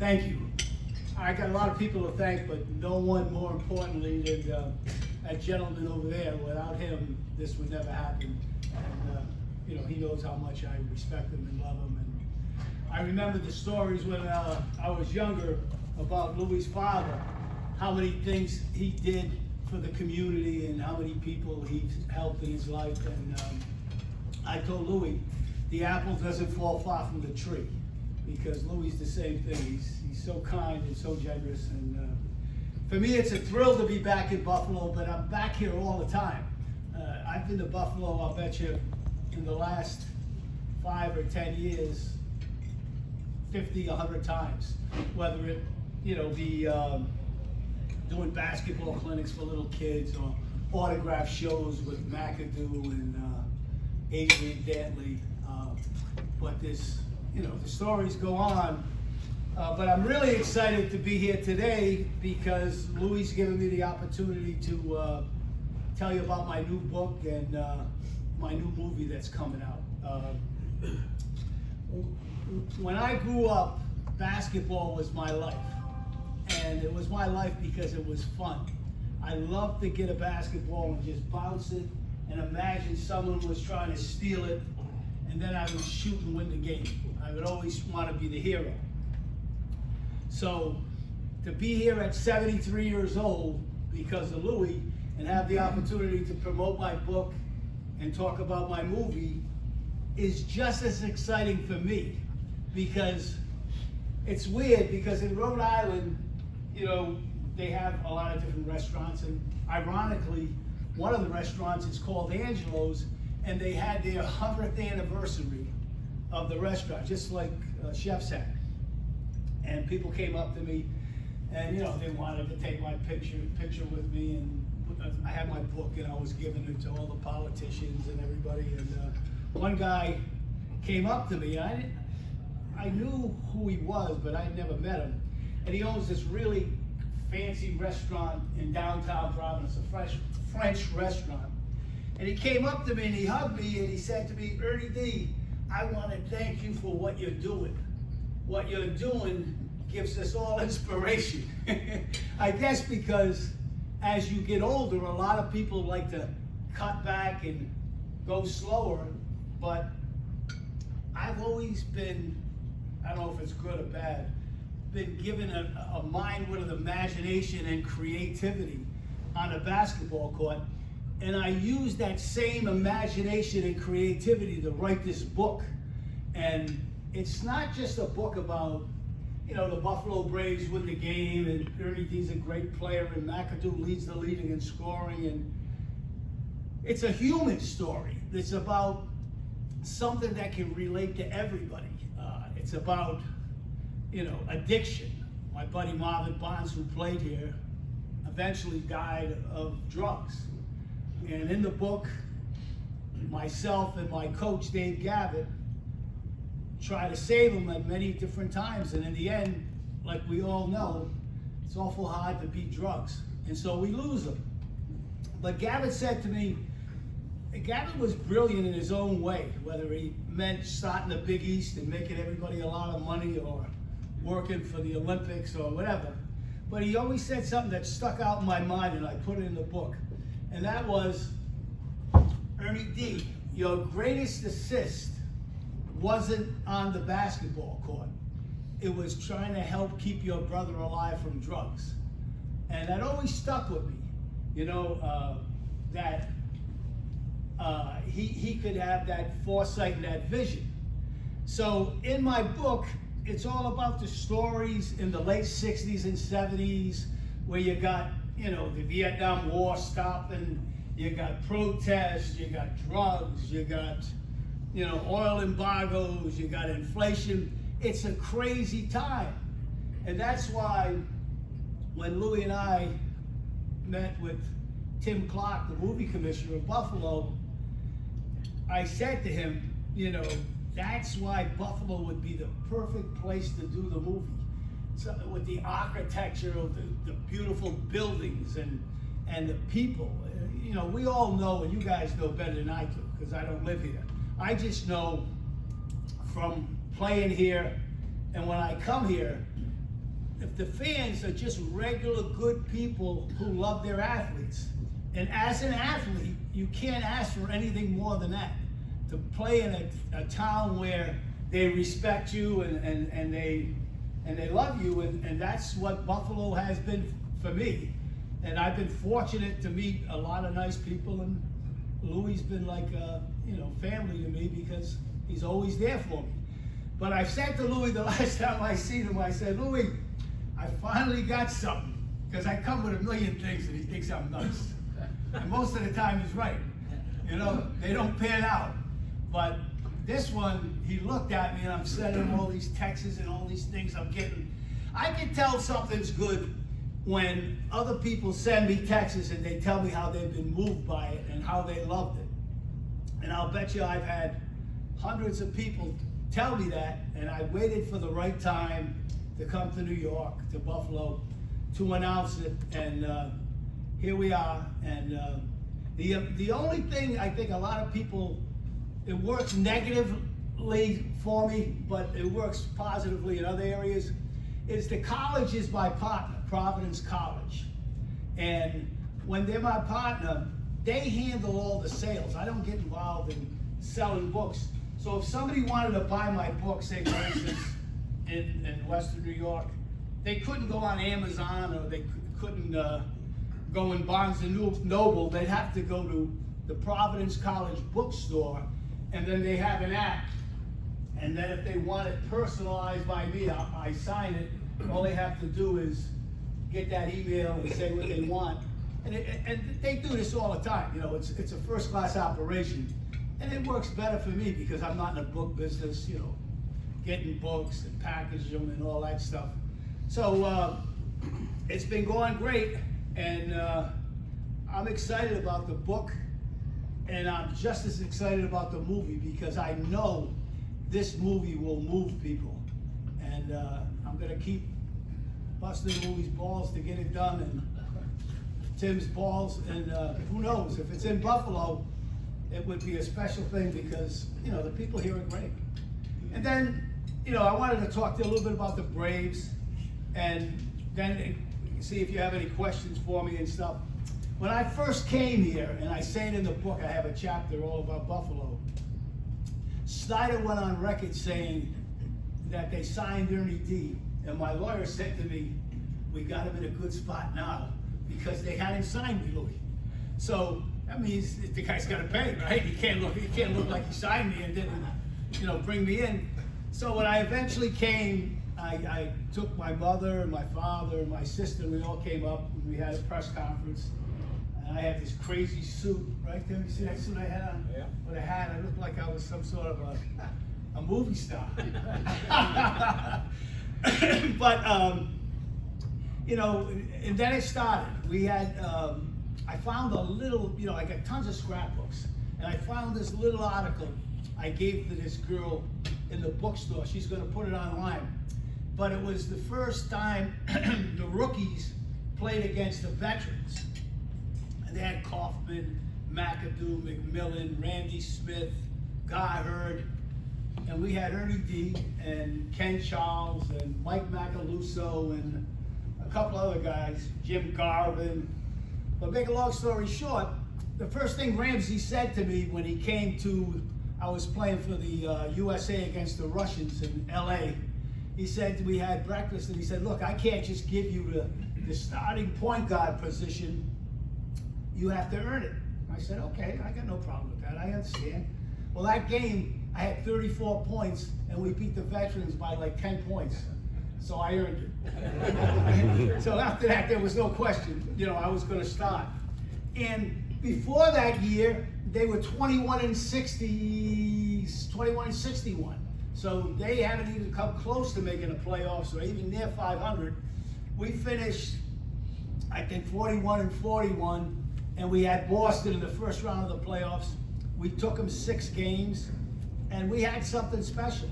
Thank you. I got a lot of people to thank, but no one more importantly than that gentleman over there. Without him, this would never happen. And you know, he knows how much I respect him and love him. And I remember the stories when I was younger about Louie's father, how many things he did for the community and how many people he helped in his life. And I told Louie, the apple doesn't fall far from the tree, because Louie's the same thing. He's so kind and so generous. And for me, it's a thrill to be back in Buffalo, but I'm back here all the time. I've been to Buffalo, I'll bet you, in the last 5 or 10 years, 50, 100 times. Whether it, you know, be doing basketball clinics for little kids or autograph shows with McAdoo and Adrian Dantley. But this, you know, the stories go on. But I'm really excited to be here today because Louie's given me the opportunity to tell you about my new book and my new movie that's coming out. When I grew up, basketball was my life. And it was my life because it was fun. I loved to get a basketball and just bounce it and imagine someone was trying to steal it, and then I would shoot and win the game. I would always want to be the hero. So to be here at 73 years old because of Louie and have the opportunity to promote my book and talk about my movie is just as exciting for me, because it's weird because in Rhode Island, you know, they have a lot of different restaurants, and ironically, one of the restaurants is called Angelo's, and they had their 100th anniversary of the restaurant, just like Chef's had. And people came up to me, and you know, they wanted to take my picture with me, and I had my book, and I was giving it to all the politicians and everybody. And one guy came up to me, and I knew who he was, but I had never met him. And he owns this really fancy restaurant in downtown Providence, a French restaurant. And he came up to me and he hugged me and he said to me, "Ernie D, I want to thank you for what you're doing. What you're doing gives us all inspiration." I guess because as you get older, a lot of people like to cut back and go slower, but I've always been, I don't know if it's good or bad, been given a mind with imagination and creativity on a basketball court. And I used that same imagination and creativity to write this book. And it's not just a book about, you know, the Buffalo Braves win the game and Ernie D's a great player and McAdoo leads the league in scoring. And it's a human story. It's about something that can relate to everybody. It's about, you know, addiction. My buddy Marvin Bonds, who played here, eventually died of drugs. And in the book, myself and my coach, Dave Gavitt, try to save him at many different times. And in the end, like we all know, it's awful hard to beat drugs. And so we lose him. But Gavitt said to me, Gavitt was brilliant in his own way, whether he meant starting the Big East and making everybody a lot of money or working for the Olympics or whatever. But he always said something that stuck out in my mind, and I put it in the book. And that was, "Ernie D, your greatest assist wasn't on the basketball court. It was trying to help keep your brother alive from drugs." And that always stuck with me, you know, that he could have that foresight and that vision. So in my book, it's all about the stories in the late 60s and 70s where you got, you know, the Vietnam War stopping, you got protests, you got drugs, you got, you know, oil embargoes, you got inflation. It's a crazy time. And that's why when Louie and I met with Tim Clark, the movie commissioner of Buffalo, I said to him, you know, that's why Buffalo would be the perfect place to do the movie. So, with the architecture of the beautiful buildings and the people. You know, we all know, and you guys know better than I do, because I don't live here. I just know from playing here, and when I come here, if the fans are just regular good people who love their athletes, and as an athlete, you can't ask for anything more than that. To play in a town where they respect you and they love you, and that's what Buffalo has been for me. And I've been fortunate to meet a lot of nice people, and Louis been like family to me because he's always there for me. But I said to Louis the last time I seen him, I said, Louis, I finally got something, because I come with a million things and he thinks I'm nuts. And most of the time he's right. They don't pan out. But this one, he looked at me and I'm sending him all these texts and all these things I'm getting. I can tell something's good when other people send me texts and they tell me how they've been moved by it and how they loved it. And I'll bet you I've had hundreds of people tell me that, and I waited for the right time to come to New York, to Buffalo, to announce it, and here we are. And the only thing I think a lot of people, it works negatively for me, but it works positively in other areas, is the college is my partner, Providence College. And when they're my partner, they handle all the sales. I don't get involved in selling books. So if somebody wanted to buy my book, say for instance, in Western New York, they couldn't go on Amazon, or they couldn't go in Barnes and Noble. They'd have to go to the Providence College bookstore, and then they have an app. And then if they want it personalized by me, I sign it. All they have to do is get that email and say what they want. And they do this all the time. It's a first-class operation. And it works better for me because I'm not in the book business, getting books and packaging them and all that stuff. So it's been going great, and I'm excited about the book, and I'm just as excited about the movie because I know this movie will move people. And I'm gonna keep busting Louis' balls to get it done, and Tim's balls, and who knows, if it's in Buffalo, it would be a special thing because, the people here are great. And then, I wanted to talk to you a little bit about the Braves, and then see if you have any questions for me and stuff. When I first came here, and I say it in the book, I have a chapter all about Buffalo, Snyder went on record saying that they signed Ernie D, and my lawyer said to me, we got him in a good spot now, because they hadn't signed me, Louis. So that means the guy's got to pay, right? He can't look like he signed me and didn't, bring me in. So when I eventually came, I took my mother and my father and my sister. We all came up and we had a press conference. And I had this crazy suit, right there. You see that suit I had on? Yeah. With a hat. I looked like I was some sort of a movie star. But and then it started. We had. I found a little, I got tons of scrapbooks, and I found this little article I gave to this girl in the bookstore. She's going to put it online. But it was the first time the rookies played against the veterans. And they had Kaufman, McAdoo, McMillan, Randy Smith, Goddard, and we had Ernie D and Ken Charles and Mike Macaluso and a couple other guys, Jim Garvin. But make a long story short, the first thing Ramsey said to me when he came to, I was playing for the USA against the Russians in LA. He said, we had breakfast, and he said, look, I can't just give you the starting point guard position. You have to earn it. I said, okay, I got no problem with that. I understand. Well, that game, I had 34 points, and we beat the veterans by like 10 points. So I earned it. So after that, there was no question, I was going to start. And before that year, they were 21 and 61. So they haven't even come close to making the playoffs or even near 500. We finished, I think, 41 and 41, and we had Boston in the first round of the playoffs. We took them 6 games, and we had something special.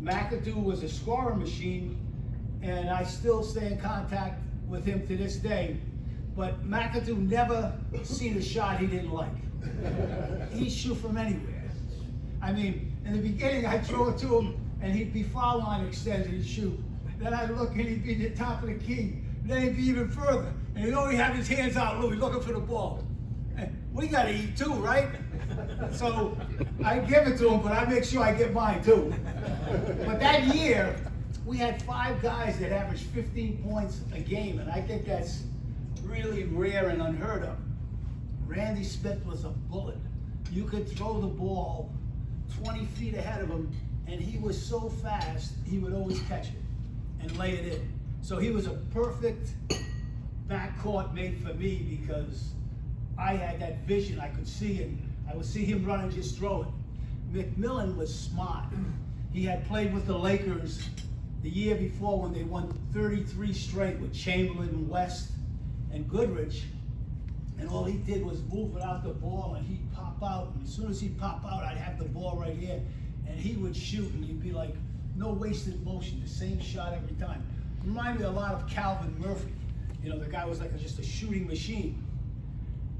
McAdoo was a scoring machine, and I still stay in contact with him to this day. But McAdoo never seen a shot he didn't like. He'd shoot from anywhere. I mean, in the beginning, I'd throw it to him, and he'd be foul line extended and shoot. Then I'd look and he'd be at the top of the key. Then he'd be even further. And he'd always have his hands out, Louis, looking for the ball. We gotta eat too, right? So I give it to him, but I make sure I get mine too. But that year, we had 5 guys that averaged 15 points a game, and I think that's really rare and unheard of. Randy Smith was a bullet. You could throw the ball 20 feet ahead of him, and he was so fast, he would always catch it and lay it in. So he was a perfect backcourt mate for me because I had that vision. I could see it. I would see him run and just throw it. McMillan was smart. He had played with the Lakers the year before when they won 33 straight with Chamberlain, West, and Goodrich. And all he did was move without the ball, and he'd pop out. And as soon as he'd pop out, I'd have the ball right here. And he would shoot, and he'd be like, no wasted motion, the same shot every time. Reminded me a lot of Calvin Murphy. You know, the guy was like just a shooting machine.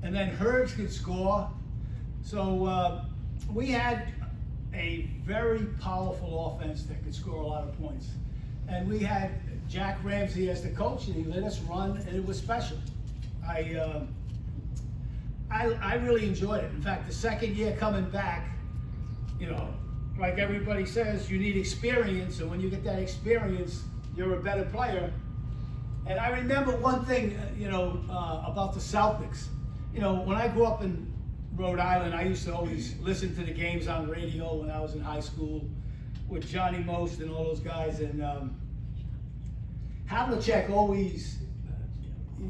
And then Herbs could score. So we had a very powerful offense that could score a lot of points. And we had Jack Ramsey as the coach, and he let us run, and it was special. I really enjoyed it. In fact, the second year coming back, you know, like everybody says, you need experience, and when you get that experience, you're a better player. And I remember one thing, you know, about the Celtics. You know, when I grew up in Rhode Island, I used to always listen to the games on radio when I was in high school with Johnny Most and all those guys. And Havlicek always,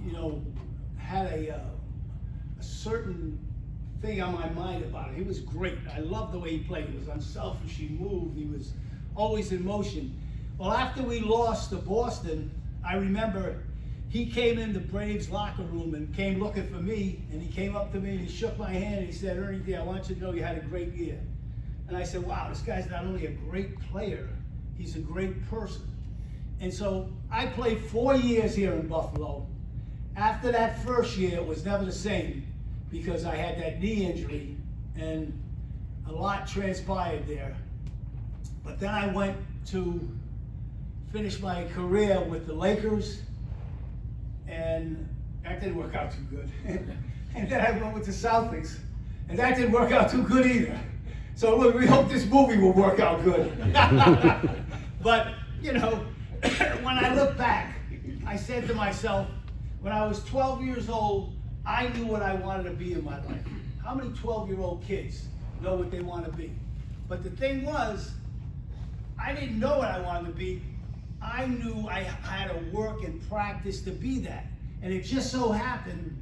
you know, had a certain thing on my mind about it. He was great. I loved the way he played. He was unselfish. He moved. He was always in motion. Well, after we lost to Boston, I remember he came in the Braves locker room and came looking for me, and he came up to me and he shook my hand and he said, Ernie D, I want you to know you had a great year. And I said, wow, this guy's not only a great player, he's a great person. And so I played 4 years here in Buffalo. After that first year, it was never the same because I had that knee injury and a lot transpired there. But then I went to finish my career with the Lakers, and that didn't work out too good. And then I went with the Celtics, and that didn't work out too good either. So look, we hope this movie will work out good. But, you know, when I look back, I said to myself, when I was 12 years old, I knew what I wanted to be in my life. How many 12-year-old kids know what they want to be? But the thing was, I didn't know what I wanted to be. I knew I had to work and practice to be that. And it just so happened,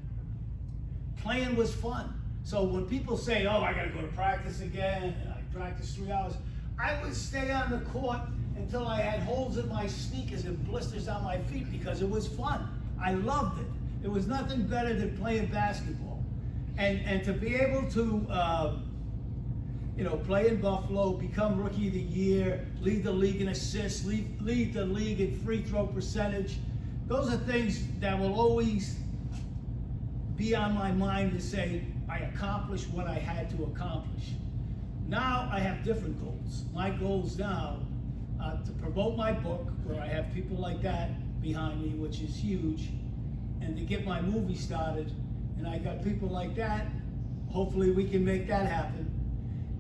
playing was fun. So when people say, oh, I gotta go to practice again, and I practice 3 hours, I would stay on the court until I had holes in my sneakers and blisters on my feet because it was fun. I loved it. It was nothing better than playing basketball. And to be able to, you know, play in Buffalo, become Rookie of the Year, lead the league in assists, lead the league in free throw percentage. Those are things that will always be on my mind to say, I accomplished what I had to accomplish. Now I have different goals. My goals now to promote my book, where I have people like that behind me, which is huge, and to get my movie started. And I got people like that. Hopefully we can make that happen.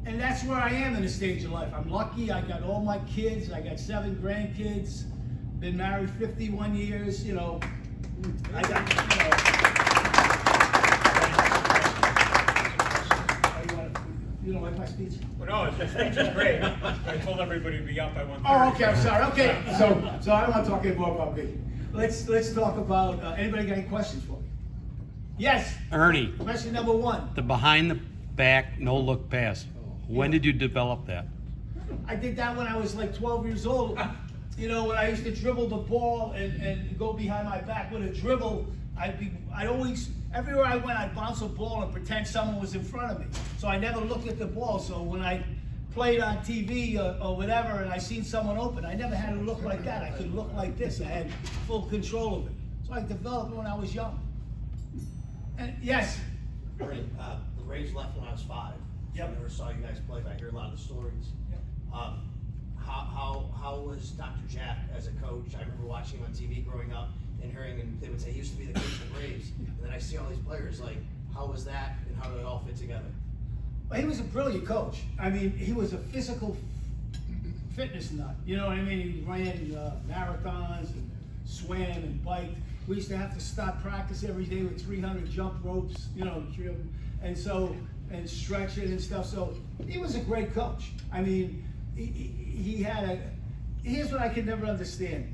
And that's where I am in a stage of life. I'm lucky, I got all my kids, I got 7 grandkids, been married 51 years, you know. I got, you don't like my speech? Well, no, the speech is great. I told everybody to be up by 1:30. Oh, okay, I'm sorry, okay. So I don't want to talk anymore about me. Let's talk about, anybody got any questions for me? Yes? Ernie, Question number 1. the behind the back, no look pass. When did you develop that? I did that when I was like 12 years old. You know, when I used to dribble the ball and go behind my back with a dribble, I'd always, everywhere I went, I'd bounce a ball and pretend someone was in front of me. So I never looked at the ball. So when I played on TV or whatever and I seen someone open, I never had to look like that. I could look like this. I had full control of it. So I developed it when I was young. And yes? Ernie, the Braves left when I was 5. Yep. I never saw you guys play, but I hear a lot of the stories. Yep. How how was Dr. Jack as a coach? I remember watching him on TV growing up and hearing him, they would say he used to be the coach of the Braves. And then I see all these players, like, how was that and how did it all fit together? Well, he was a brilliant coach. I mean, he was a physical fitness nut. You know what I mean? He ran marathons and swam and biked. We used to have to stop practice every day with 300 jump ropes, you know, and so, and stretch it and stuff. So he was a great coach. I mean, he had a, here's what I could never understand.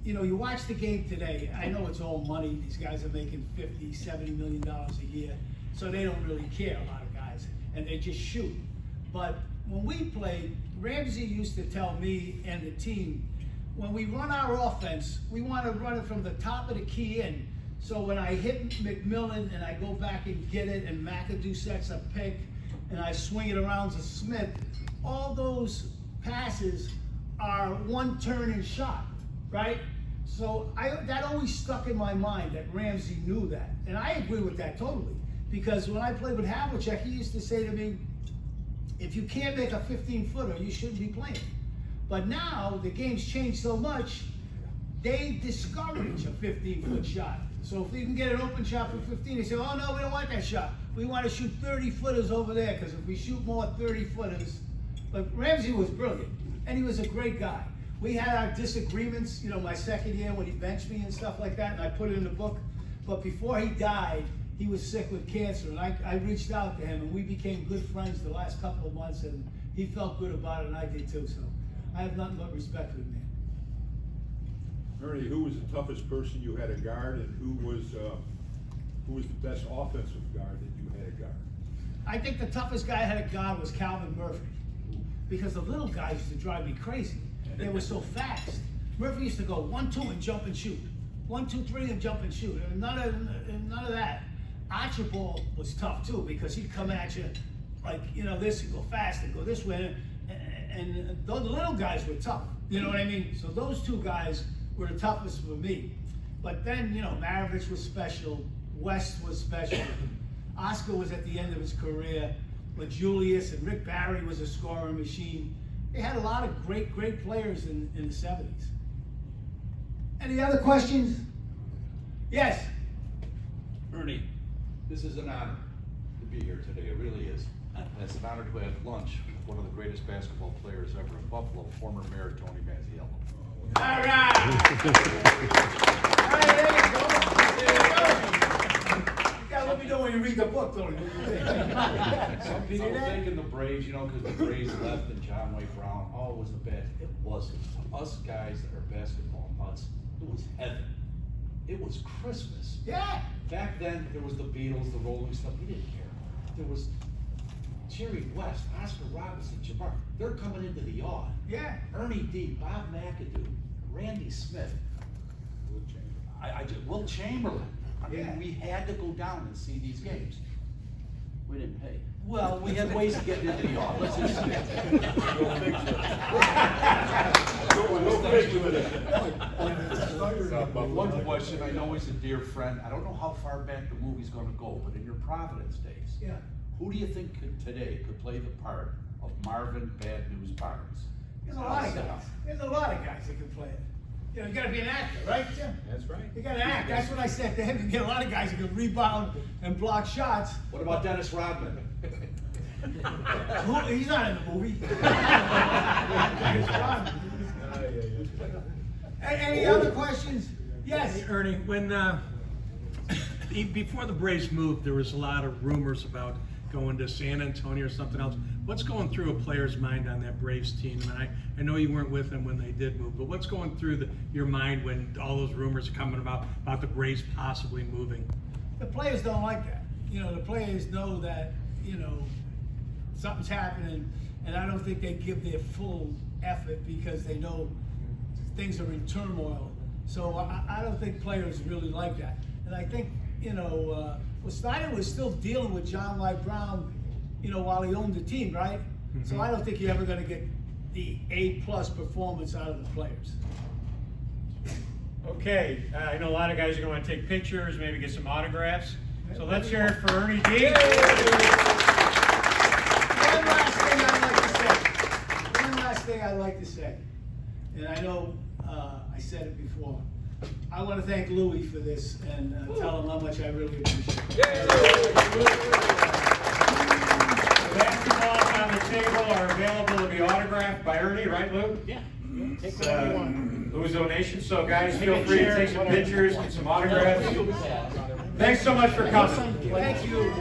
You know, you watch the game today, I know it's all money. These guys are making $50, $70 million a year. So they don't really care, a lot of guys, and they just shoot. But when we played, Ramsey used to tell me and the team, when we run our offense, we want to run it from the top of the key in. So when I hit McMillan and I go back and get it, and McAdoo sets a pick, and I swing it around to Smith, all those passes are one turn and shot, right? So that always stuck in my mind that Ramsey knew that. And I agree with that totally. Because when I played with Havlicek, he used to say to me, if you can't make a 15-footer, you shouldn't be playing. But now, the game's changed so much, they discourage a 15-foot shot. So if you can get an open shot for 15, they say, oh no, we don't want that shot. We want to shoot 30-footers over there, because if we shoot more 30-footers. But Ramsey was brilliant, and he was a great guy. We had our disagreements, you know, my second year when he benched me and stuff like that, and I put it in the book. But before he died, he was sick with cancer, and I reached out to him, and we became good friends the last couple of months, and he felt good about it, and I did too, so I have nothing but respect for the man. Ernie, who was the toughest person you had to guard, and who was the best offensive guard that you had to guard? I think the toughest guy I had to guard was Calvin Murphy, because the little guys used to drive me crazy. They were so fast. Murphy used to go 1-2 and jump and shoot, 1-2-3 and jump and shoot, and none of that. Archibald was tough too, because he'd come at you like, you know, this and go fast and go this way, and the little guys were tough. You know what I mean? So those two guys were the toughest for me. But then, you know, Maravich was special, West was special, Oscar was at the end of his career, but Julius and Rick Barry was a scoring machine. They had a lot of great players in the 70s. Any other questions? Yes. Ernie, this is an honor to be here today, it really is. And it's an honor to have lunch with one of the greatest basketball players ever in Buffalo, former Mayor Tony Mazziello. All right. All right, there you go. There you go. You gotta let me know when you read the book, Tony. What do you think? Some people thinking the Braves, you know, because the Braves left and John Wayne Brown, oh, it was the best. It wasn't. To us guys that are basketball nuts, it was heaven. It was Christmas. Yeah. Back then, there was the Beatles, the Rolling Stones, we didn't care. There was Jerry West, Oscar Robinson, Jabbar. They're coming into the yard. Yeah. Ernie D, Bob McAdoo, Randy Smith, Will Chamberlain. I mean, Yeah. we had to go down and see these games. We didn't pay. Well, we had ways of getting into the yard. Let's just say. One question, I know he's a dear friend. I don't know how far back the movie's gonna go, but in your Providence days, Yeah. who do you think today could play the part of Marvin Bad News Barnes? There's a lot of guys. There's a lot of guys that can play it. You know, you gotta be an actor, right, Jim? That's right. You gotta act. That's what I said to him. You get a lot of guys that can rebound and block shots. What about Dennis Rodman? He's not in the movie. Any other questions? Yes. Ernie, when before the Braves moved, there was a lot of rumors about going to San Antonio or something else. What's going through a player's mind on that Braves team? And I know you weren't with them when they did move, but what's going through your mind when all those rumors are coming about the Braves possibly moving? The players don't like that. You know, the players know that, you know, something's happening, and I don't think they give their full effort because they know things are in turmoil. So I don't think players really like that. And I think, you know, Snyder was still dealing with John White Brown, you know, while he owned the team, right? Mm-hmm. So I don't think you're ever going to get the A+ performance out of the players. Okay, I know a lot of guys are going to take pictures, maybe get some autographs. So let's hear it for Ernie D. One last thing I'd like to say. and I know I said it before. I want to thank Louis for this and tell him how much I really appreciate it. The basketballs on the table are available to be autographed by Ernie, right, Lou? Yeah. Take It's, whatever you want. Lou's donation, so guys, feel free to take some pictures, get some autographs. Thanks so much for coming. Thank you.